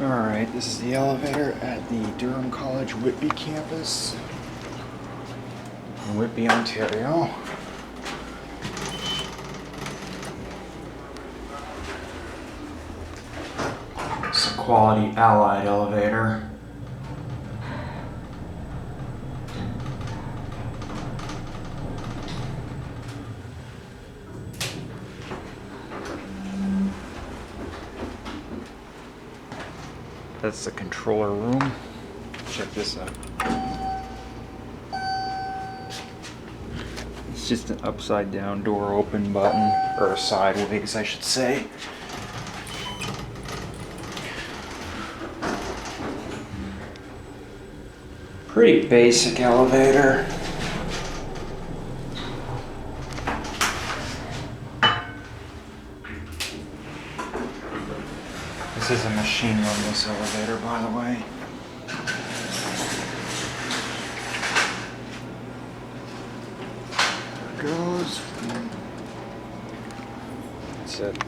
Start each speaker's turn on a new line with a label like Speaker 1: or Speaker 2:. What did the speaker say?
Speaker 1: Alright, this is the elevator at the Durham College Whitby campus in Whitby, Ontario. It's a quality Allied elevator. That's the controller room. Check this out. It's just an upside down door open button, or sideways I should say. Pretty basic elevator. This is a machine room, this elevator, by the way. There it goes. That's it.